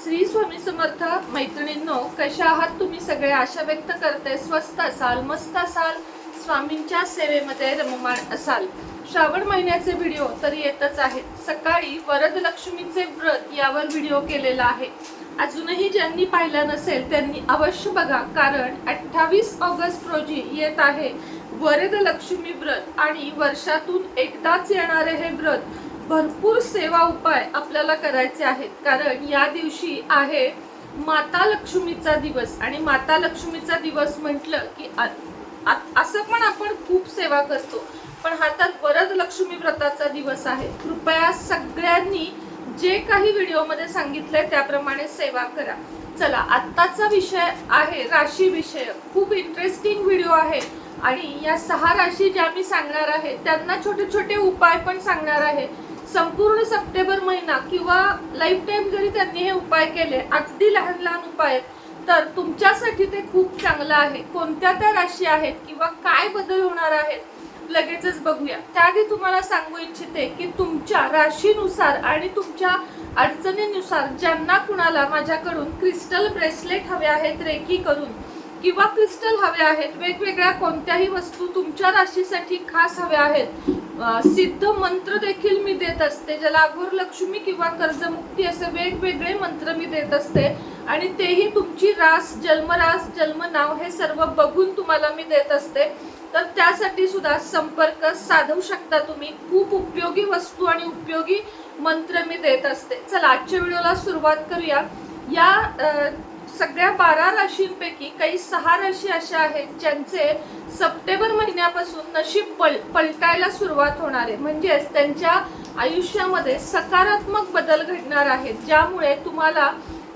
श्री स्वामी समर्थ मैत्रिणींनो, कशा आहात तुम्ही सगळे? आशा व्यक्त करते स्वस्त असाल, मस्त असाल, स्वामींच्या सेवेमध्ये रममाण असाल. श्रावण महिन्याचे व्हिडिओ तर येतच आहेत. सकाळी वरदलक्ष्मीचे व्रत यावर व्हिडिओ केलेला आहे. अजूनही ज्यांनी पाहिला नसेल त्यांनी अवश्य बघा, कारण 28 ऑगस्ट रोजी येत आहे वरदलक्ष्मी व्रत आणि वर्षातून एकदाच येणारे हे व्रत. भरपूर सेवा उपाय आपल्याला करायचे आहेत, कारण या दिवशी आहे माता लक्ष्मीचा दिवस. आणि माता लक्ष्मीचा दिवस म्हटलं की असं पण आपण खूप सेवा करतो, पण हा तर वरद लक्ष्मी व्रताचा दिवस आहे. कृपया सगळ्यांनी जे काही व्हिडिओमध्ये सांगितलंय त्याप्रमाणे सेवा करा. चला, आत्ताचा विषय आहे राशी विषय. खूप इंटरेस्टिंग व्हिडिओ आहे आणि या 6 राशी ज्या मी सांगणार आहे त्यांना छोटे छोटे उपाय पण सांगणार आहे. संपूर्ण सप्टेंबर महिना किंवा लाईफ टाइम जरी त्यांनी हे उपाय केले, अगदी लहान लहान उपाय, तर तुमच्यासाठी ते खूप चांगलं आहे. कोणत्या त्या राशी आहेत किंवा काय बदल होणार आहेत लगेचच बघूया. त्याआधी तुम्हाला सांगू इच्छिते की तुमच्या राशीनुसार आणि तुमच्या अडचणीनुसार ज्यांना कुणाला माझ्याकडून क्रिस्टल ब्रेसलेट हवे आहेत रेकी करून, किंवा क्रिस्टल हवे आहेत, वेगवेगळ्या कोणत्याही वस्तू तुमच्या राशीसाठी खास हव्या आहेत, सिद्ध मंत्र देखील मी देत असते, ज्याला अघोर लक्ष्मी किंवा कर्जमुक्ती असे वेगवेगळे मंत्र मी देत असते. आणि तेही तुमची रास, जन्मरास, जन्मनाव हे सर्व बघून तुम्हाला मी देत असते. तर त्यासाठी सुद्धा संपर्क साधू शकता तुम्ही. खूप उपयोगी वस्तू आणि उपयोगी मंत्र मी देत असते. चला, आजच्या व्हिडिओला सुरुवात करूया. या सगळ्या 12 राशींपैकी काही 6 राशी अशा आहेत ज्यांचे सप्टेंबर महिन्यापासून नशीब पलटायला सुरुवात होणार आहे. म्हणजेच त्यांच्या आयुष्यामध्ये सकारात्मक बदल घडणार आहेत, ज्यामुळे तुम्हाला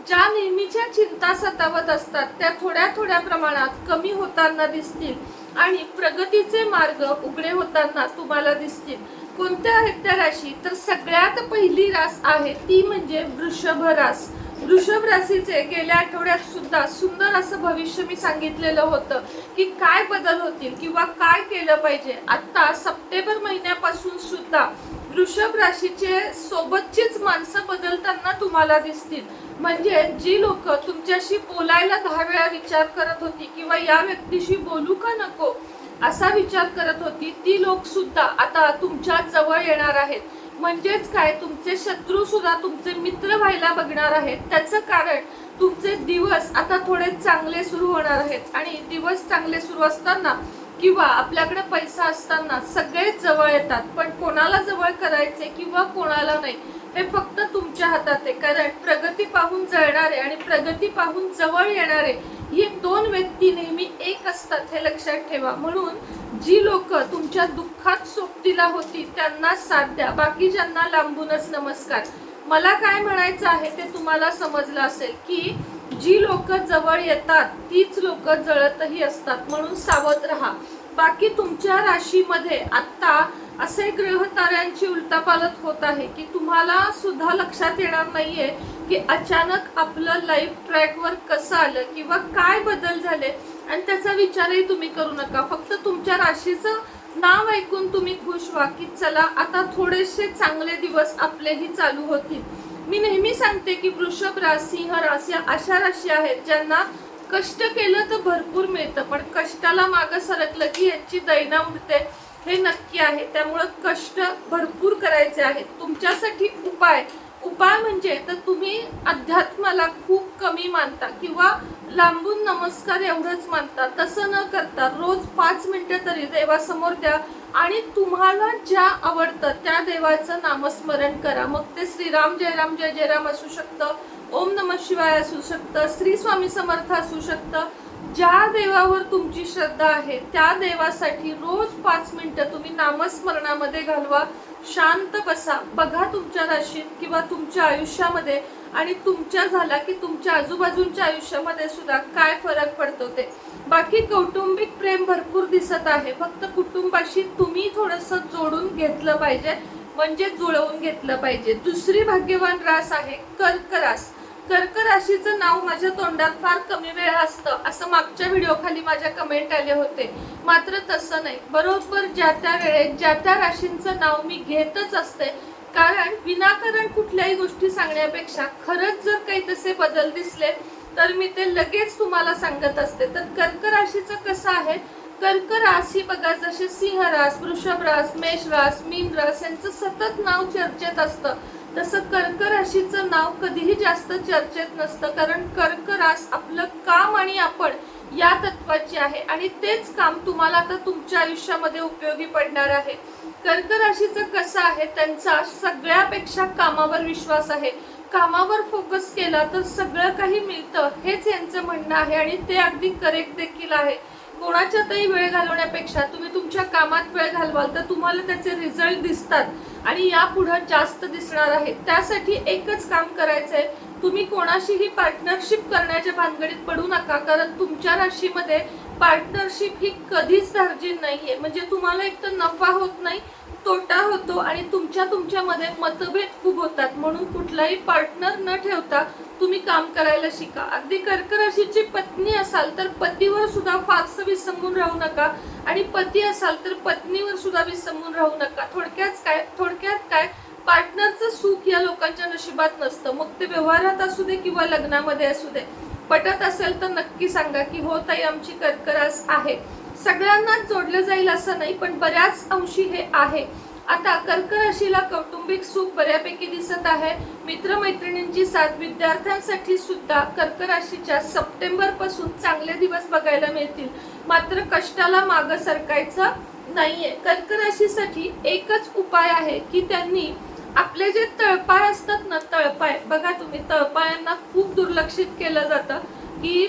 ज्या नेहमीच्या चिंता सतावत असतात त्या थोड्या थोड्या प्रमाणात कमी होताना दिसतील आणि प्रगतीचे मार्ग उघडे होताना तुम्हाला दिसतील. कोणत्या आहेत त्या राशी? तर सगळ्यात पहिली रास आहे ती म्हणजे वृषभ रास. वृषभ राशीचे गेल्या आठवड्यात सुद्धा सुंदर असं भविष्य मी सांगितलेलं होतं की काय बदल होतील किंवा काय केलं पाहिजे. आता सप्टेंबर महिन्यापासून सुद्धा वृषभ राशीचे सोबतचीच माणसं बदलताना तुम्हाला दिसतील. म्हणजे जी लोक तुमच्याशी बोलायला 10 वेळा विचार करत होती किंवा या व्यक्तीशी बोलू का नको असा विचार करत होती, ती लोक सुद्धा आता तुमच्या जवळ येणार आहेत. म्हणजेच काय, तुमचे शत्रू सुद्धा तुमचे मित्र व्हायला बघणार आहेत. त्याचं कारण तुमचे दिवस आता थोडे चांगले सुरू होणार आहेत. आणि दिवस चांगले सुरू असताना किंवा आपल्याकडे पैसा असताना सगळेच जवळ येतात, पण कोणाला जवळ करायचे किंवा कोणाला नाही हे फक्त तुमच्या हातात आहे. कारण प्रगती पाहून जळणारे आणि प्रगती पाहून जवळ येणारे ही 2 व्यक्ती नेहमी एक असतात, हे लक्षात ठेवा. म्हणून जी लोक तुमच्या दुःखात सोबतीला होती त्यांना साथ द्या, बाकी ज्यांना लांबूनच नमस्कार. मला काय म्हणायचं आहे ते तुम्हाला समजलं असेल की जी लोक जवळ येतात तीच लोक जळतही असतात, म्हणून सावध राहा. बाकी तुमच्या राशीमध्ये आता असे ग्रह ताऱ्यांची उलटापालट होत आहे की तुम्हाला सुद्धा लक्षात येणार नाहीये की अचानक आपलं लाईफ ट्रॅकवर कसं आलं किंवा काय बदल झाले, आणि त्याचा विचारही तुम्ही करू नका. फक्त तुमच्या राशीचं नाव ऐकून तुम्ही खुश व्हा की चला आता थोडेसे चांगले दिवस आपलेही चालू होतील. मी नेहमी सांगते की वृषभ रास, सिंह रास या अशा राशी आहेत ज्यांना कष्ट केलं तर भरपूर मिळतं, पण कष्टाला मागं सरकलं की यांची दैना उडते, हे नक्की आहे. त्यामुळं कष्ट भरपूर करायचे आहेत. तुमच्यासाठी उपाय म्हणजे तर तुम्ही अध्यात्माला खूप कमी मानता किंवा लांबून नमस्कार एवढंच मानता. तसं न करता रोज 5 मिनिटं तरी देवासमोर द्या आणि तुम्हाला ज्या आवडतं त्या देवाचं नामस्मरण करा. मग ते श्रीराम जयराम जय जयराम असू शकतं, ओम नमः शिवाय असू शकतं, श्री स्वामी समर्थ असू शकतं. ज्या देवावर तुमची श्रद्धा आहे त्या देवासाठी रोज 5 मिनिटं तुम्ही नामस्मरणामध्ये घालवा. शांत बसा, बघा तुमच्या राशीत किंवा तुमच्या आयुष्यामध्ये आणि तुमच्या झाला की तुमच्या आजूबाजूच्या आयुष्यामध्ये सुद्धा काय फरक पडतो ते. बाकी कौटुंबिक प्रेम भरपूर दिसत आहे, फक्त कुटुंबाशी तुम्ही थोडंसं जोडून घेतलं पाहिजे, म्हणजे जुळवून घेतलं पाहिजे. दुसरी भाग्यवान रास आहे कर्क रास. कर्क राशीचं नाव माझ्या तोंडात फार कमी वेळा असतं असं मागच्या व्हिडिओ खाली माझ्या कमेंट आले होते, मात्र तसं नाही. बरोबर ज्या त्या वेळेत ज्या त्या राशींचं नाव मी घेतच असते. कारण विनाकारण कुठल्याही गोष्टी सांगण्यापेक्षा खरंच जर काही तसे बदल दिसले तर मी ते लगेच तुम्हाला सांगत असते. तर कर्क राशीचं कसं आहे, कर्क राशी बघा, जसे सिंह रास, वृषभ रास, मेष रास, मीन रास यांचं सतत नाव चर्चेत असतं, तसं कर्क राशीचं नाव कधीही जास्त चर्चेत नसतं. कारण कर्क रास आपलं काम आणि आपण या तत्वाची आहे आणि तेच काम तुम्हाला आता तुमच्या आयुष्यामध्ये उपयोगी पडणार आहे. कर्क राशीचं कसं आहे, त्यांचा सगळ्यापेक्षा कामावर विश्वास आहे. कामावर फोकस केला तर सगळं काही मिळतं, हेच यांचं म्हणणं आहे आणि ते अगदी करेक्ट देखील आहे. कोणाच्यातही वेळ घालवण्यापेक्षा तुम्ही तुमच्या कामात वेळ घालवाल तर तुम्हाला त्याचे रिझल्ट दिसतात आणि यापुढे जास्त दिसणार आहे. त्यासाठी एकच काम करायचंय, तुम्ही कोणाशीही पार्टनरशिप करण्याच्या भानगडीत पडू नका. कारण तुमच्या राशीमध्ये पार्टनरशिप ही कधीच धार्जिन नाहीये. म्हणजे तुम्हाला एक तर नफा होत नाही, तोटा होतो आणि तुमच्यामध्ये मतभेद खूप होतात. म्हणून कुठलाही पार्टनर न ठेवता तुम्ही काम करायला शिका. अगदी कर्क राशीची पत्नी असाल तर पतीवर सुद्धा फारसं विसंबून राहू नका आणि पती असाल तर पत्नीवर सुद्धा विसंबून राहू नका. थोडक्यात काय पार्टनरचं सुख या लोकांच्या नशिबात नसतं. मग ते व्यवहारात असू दे किंवा लग्नामध्ये असू दे. पटत असेल तर नक्की सांगा की हो ताई, आमची कर्क रास आहे. सगळ्यांनाच जोडलं जाईल असं नाही, पण बऱ्याच अंशी हे आहे. आता कर्क राशीला कौटुंबिक सुख बऱ्यापैकी दिसत आहे. मित्रमैत्रिणींची साथ, विद्यार्थ्यांसाठी सुद्धा कर्क राशीच्या सप्टेंबर पासून चांगले दिवस बघायला मिळतील. मात्र कष्टाला मागं सरकायचं नाहीये. कर्क राशीसाठी एकच उपाय आहे की त्यांनी आपले जे तळपाय असतात ना, तळपाय बघा तुम्ही, तळपायांना खूप दुर्लक्षित केलं जातं की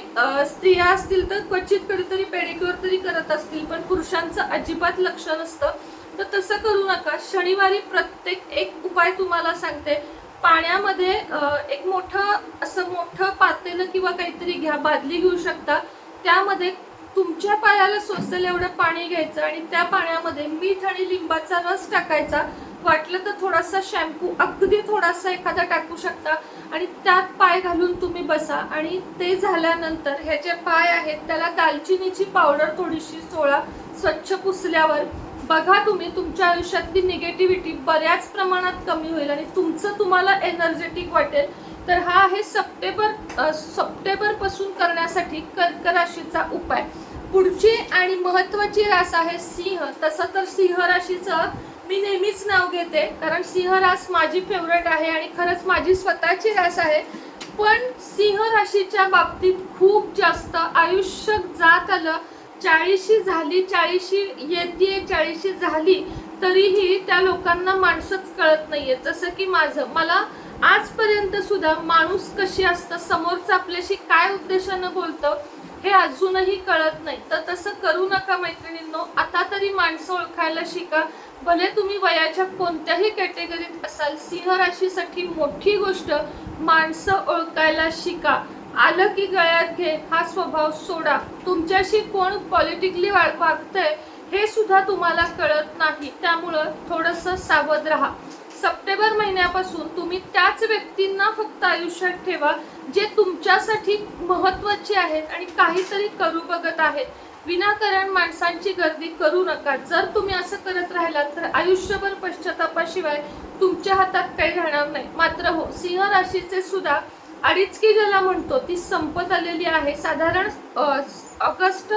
स्त्रिया असतील तर क्वचित कधीतरी पेडिक्युअर तरी करत असतील, पण पुरुषांचं अजिबात लक्ष नसतं. तर तसं करू नका. शनिवारी प्रत्येक एक उपाय तुम्हाला सांगते. पाण्यामध्ये एक मोठं पातेलं किंवा काहीतरी घ्या, बादली घेऊ शकता. त्यामध्ये तुमच्या पायाला सोसेल एवढं पाणी घ्यायचं आणि त्या पाण्यामध्ये मीठ आणि लिंबाचा रस टाकायचा. वाटलं तर थोडासा शॅम्पू, अगदी थोडासा एखादा टाकू शकता आणि त्यात पाय घालून तुम्ही बसा. आणि ते झाल्यानंतर हे जे पाय आहेत त्याला दालचिनीची पावडर थोडीशी चोळा. स्वच्छ पुसल्यावर बघा तुम्ही तुमच्या आयुष्यातली निगेटिव्हिटी बऱ्याच प्रमाणात कमी होईल आणि तुम्हाला एनर्जेटिक वाटेल. तर हा आहे सप्टेंबर पासून करण्यासाठी कर्क राशीचा उपाय. पुढची आणि महत्वाची रास आहे सिंह. तसं तर सिंह राशीचं मी नेहमीच नाव घेते कारण सिंह रास माझी फेवरेट आहे आणि खरंच माझी स्वतःची रास आहे. पण सिंह राशीच्या बाबतीत खूप जास्त आयुष्य जात आलं, 40शी झाली, 40शी येते, 40शी झाली तरीही त्या लोकांना माणसंच कळत नाहीये. जसं की मला आजपर्यंत सुद्धा माणूस कशी असतं, समोरचं आपल्याशी काय उद्देशानं बोलतं हे अजूनही कळत नाही. तर तसं करू नका मैत्रिणींनो. आता तरी माणसं ओळखायला शिका. भले तुम्ही वयाच्या कोणत्याही कॅटेगरीत असाल, सिंह राशीसाठी मोठी गोष्ट माणसं ओळखायला शिका. आलं की गळ्यात घे हा स्वभाव सोडा. तुमच्याशी कोण पॉलिटिकली वागतंय हे सुद्धा तुम्हाला कळत नाही, त्यामुळं थोडंसं सावध राहा. सप्टेंबर महिन्यापासून तुम्ही त्याच व्यक्तींना फक्त आयुष्यात ठेवा जे तुमच्यासाठी महत्त्वाचे आहेत आणि काहीतरी करू बघत आहेत. विनाकारण माणसांची गर्दी करू नका. जर तुम्ही असं करत राहिलात तर आयुष्यभर पश्चातापाशिवाय तुमच्या हातात काही राहणार नाही. मात्र हो, सिंह राशीचे सुद्धा अडीचकी ज्याला म्हणतो ती संपत आलेली आहे. साधारण ऑगस्ट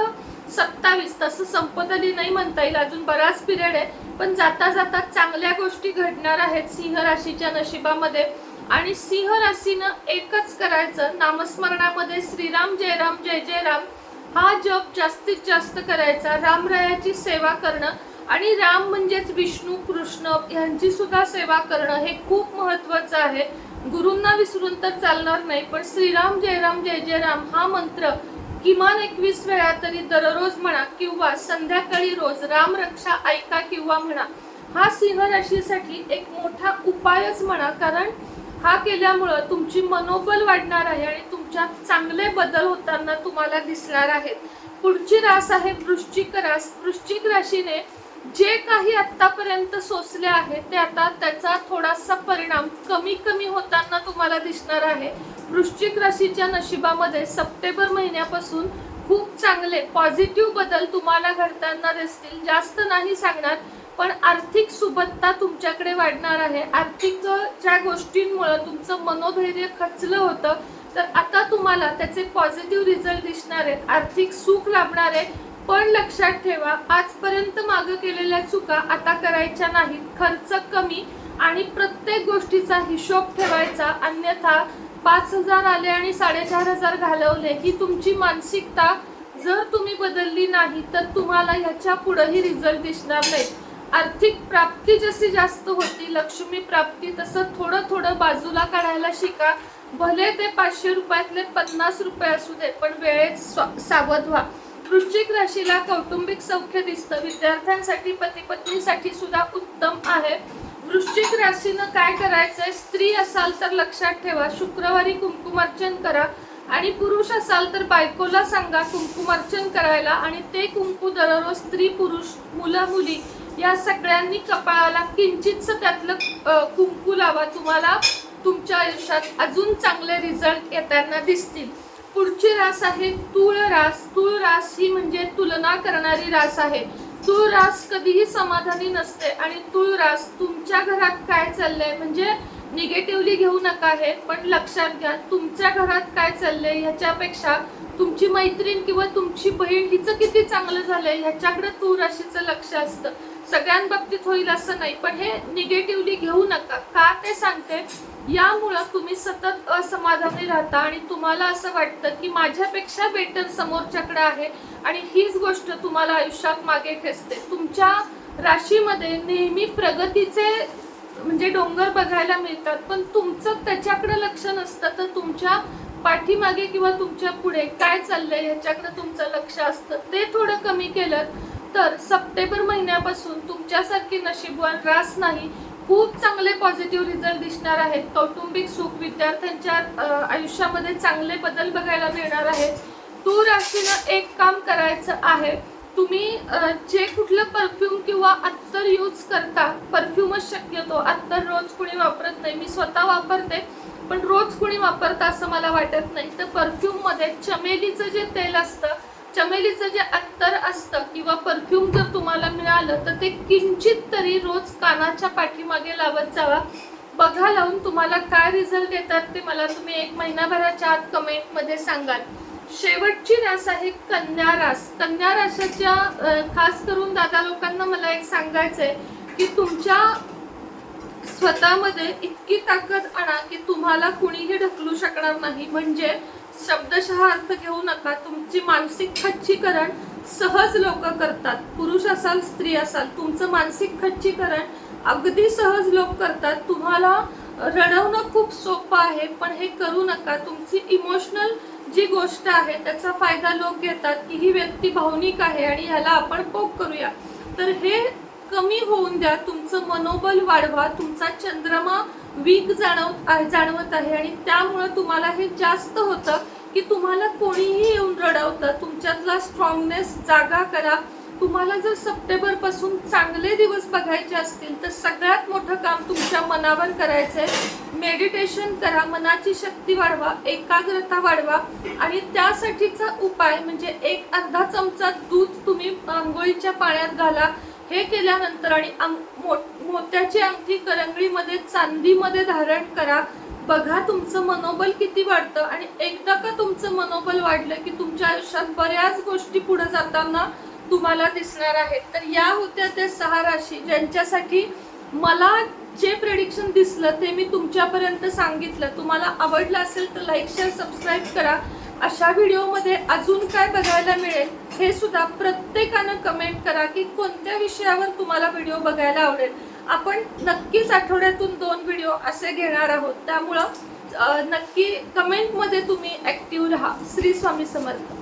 27, तसं संपत आली नाही म्हणता येईल, अजून बराच पिरियड आहे. पण जाता जाता चांगल्या गोष्टी घडणार आहेत सिंह राशीच्या नशिबामध्ये. आणि सिंह राशीनं एकच करायचं, नामस्मरणामध्ये श्रीराम जय राम जय जय राम हा जप जास्तीत जास्त करायचा. रामरायाची सेवा करणं आणि राम म्हणजेच विष्णू कृष्ण यांची सुद्धा सेवा करणं हे खूप महत्त्वाचं आहे. गुरूंना विसरून तर चालणार नाही, पण श्रीराम जय जय राम हा मंत्र किमान 21 वेळा तरी दररोज म्हणा किंवा संध्याकाळी रोज राम रक्षा ऐका किंवा म्हणा. हा सिंह राशीसाठी एक मोठा उपायच म्हणा, कारण हा केल्यामुळं तुमची मनोबल वाढणार आहे आणि तुमच्यात चांगले बदल होताना तुम्हाला दिसणार आहेत. पुढची रास आहे वृश्चिक रास. वृश्चिक राशीने जे काही आतापर्यंत सोसले आहे ते आता त्याचा थोडासा परिणाम कमी होताना तुम्हाला दिसणार आहे. वृश्चिक राशीच्या नशिबामध्ये सप्टेंबर महिन्यापासून खूप चांगले पॉझिटिव्ह बदल तुम्हाला घडताना दिसतील. जास्त नाही सांगणार, पण आर्थिक सुबत्ता तुमच्याकडे वाढणार आहे. आर्थिक ज्या गोष्टींमुळे तुमचं मनोधैर्य खचलं होतं, तर आता तुम्हाला त्याचे पॉझिटिव्ह रिझल्ट दिसणार आहेत. आर्थिक सुख लाभणार आहे. पण लक्षात ठेवा, आजपर्यंत मागे केलेल्या चुका आता करायच्या नाहीत. खर्च कमी आणि प्रत्येक गोष्टीचा हिशोब ठेवायचा. अन्यथा 5,000 आले आणि 4,500 घालवले, ही तुमची मानसिकता जर तुम्ही बदलली नाही तर तुम्हाला ह्याच्या पुढेही रिझल्ट दिसणार नाही. आर्थिक प्राप्ती जशी जास्त होती, लक्ष्मी प्राप्ती, तसं थोडं थोडं बाजूला काढायला शिका. भले ते 500 रुपयातले 50 रुपये असू दे, पण वेळेत सावध व्हा. वृश्चिक राशीला कौटुंबिक सौख्य दिसतं. विद्यार्थ्यांसाठी, पती पत्नीसाठी सुद्धा उत्तम आहे. वृश्चिक राशीनं काय करायचंय? स्त्री असाल तर लक्षात ठेवा, शुक्रवारी कुंकुमार्चन करा आणि पुरुष असाल तर बायकोला सांगा कुंकुमार्चन करायला आणि ते कुंकू दररोज स्त्री, पुरुष, मुलं, मुली या सगळ्यांनी कपाळाला किंचितसं त्यातलं कुंकू लावा. तुम्हाला तुमच्या आयुष्यात अजून चांगले रिझल्ट येताना दिसतील. पुढची रास आहे तूळ रास. तूळ रास ही म्हणजे तुलना करणारी रास आहे. तूळ रास कधीही समाधानी नसते आणि तूळ रास तुमच्या घरात काय चाललंय म्हणजे निगेटिव्हली घेऊ नका हे, पण लक्षात घ्या तुमच्या घरात काय चाललंय ह्याच्यापेक्षा तुमची मैत्रीण किंवा तुमची बहीण हिचं किती चांगलं झालंय ह्याच्याकडे तूळ राशीचं लक्ष असतं. सगळ्यांबाबतीत होईल असं नाही, पण हे निगेटिव्हली घेऊ नका. का ते सांगते, यामुळं तुम्ही सतत असमाधानी राहता आणि तुम्हाला असं वाटतं की माझ्यापेक्षा बेटर समोरच्याकडे आहे आणि हीच गोष्ट तुम्हाला आयुष्यात मागे खेचते. तुमच्या राशीमध्ये नेहमी प्रगतीचे म्हणजे डोंगर बघायला मिळतात, पण तुमचं त्याच्याकडे लक्ष नसतं. तर तुमच्या पाठीमागे किंवा तुमच्या पुढे काय चाललंय ह्याच्याकडे तुमचं लक्ष असतं. ते थोडं कमी केलं तर सप्टेंबर महिन्यापासून तुमच्यासारखी नशीबवान रास नाही, खूप चांगले पॉझिटिव्ह रिझल्ट दिसणार आहेत. कौटुंबिक सुख, विद्यार्थ्यांच्या आयुष्यामध्ये चांगले बदल बघायला मिळणार आहेत. तूळ राशीनं एक काम करायचं आहे, तुम्ही जे कुठलं परफ्यूम किंवा अत्तर यूज करता, परफ्यूमच शक्यतो, अत्तर रोज कुणी वापरत नाही. मी स्वतः वापरते, पण रोज कुणी वापरता असं मला वाटत नाही. तर परफ्यूममध्ये चमेलीचं जे तेल असतं, चमेलीचं जे अत्तर असतं किंवा परफ्यूम जर तुम्हाला मिळालं तर ते किंचित तरी रोज कानाच्या पाठीमागे लावत जावा. बघा लावून तुम्हाला काय रिझल्ट येतात ते मला तुम्ही 1 महिनाभराच्या आत कमेंटमध्ये सांगाल. शेवटची रास आहे कन्या रास. कन्या राशीच्या खास करून दादा लोकांना मला एक सांगायचंय की तुमच्या स्वतःमध्ये इतकी ताकद आणा की तुम्हाला कुणीही ढकलू शकणार नाही. म्हणजे शब्दशः अर्थ घेऊ नका, तुमची मानसिक खच्चीकरण सहज लोक करतात. पुरुष असाल, स्त्री असाल, तुमचं मानसिक खच्चीकरण अगदी सहज लोक करतात. तुम्हाला रडवणं खूप सोपं आहे, पण हे करू नका. तुमची इमोशनल जी गोष्ट आहे त्याचा फायदा लोक घेतात की ही व्यक्ती भावनिक आहे आणि ह्याला आपण पोक करूया. तर हे कमी होऊन द्या. तुमचं मनोबल वाढवा. तुमचा चंद्रमा वीक जाणवत आहे आणि त्यामुळं तुम्हाला हे जास्त होतं की तुम्हाला कोणीही येऊन रडवतं. तुमच्यातला स्ट्रॉंगनेस जागा करा. तुम्हाला जर सप्टेंबर पासून चांगले दिवस बघायचे असतील तर सगळ्यात मोठं काम तुमच्या मनावर करायचंय. मेडिटेशन करा, मनाची शक्ती वाढवा, एकाग्रता वाढवा आणि त्यासाठीचा उपाय म्हणजे 1 अर्धा चमचा दूध तुम्ही आंघोळीच्या पाण्यात घाला. हे केल्यानंतर आणि मोत्याची अंगठी करंगळीमध्ये, चांदीमध्ये धारण करा. बघा तुमचं मनोबल किती वाढतं आणि एकदा का तुमचं मनोबल वाढलं की तुमच्या आयुष्यात बऱ्याच गोष्टी पुढे जाताना तुम्हाला दिसणार आहेत. तर या होत्या त्या 6 राशी ज्यांच्यासाठी मला जे प्रेडिक्शन दिसलं ते मी तुमच्यापर्यंत सांगितलं. तुम्हाला आवडलं असेल तर लाईक, शेअर, सबस्क्राईब करा. अशा व्हिडिओमध्ये अजून काय बघायला मिळेल हे सुद्धा प्रत्येकानं कमेंट करा की कोणत्या विषयावर तुम्हाला व्हिडिओ बघायला आवडेल. आपण नक्कीच आठवड्यातून 2 व्हिडिओ असे घेणार आहोत, त्यामुळं नक्की कमेंटमध्ये तुम्ही ॲक्टिव्ह राहा. श्री स्वामी समर्थ.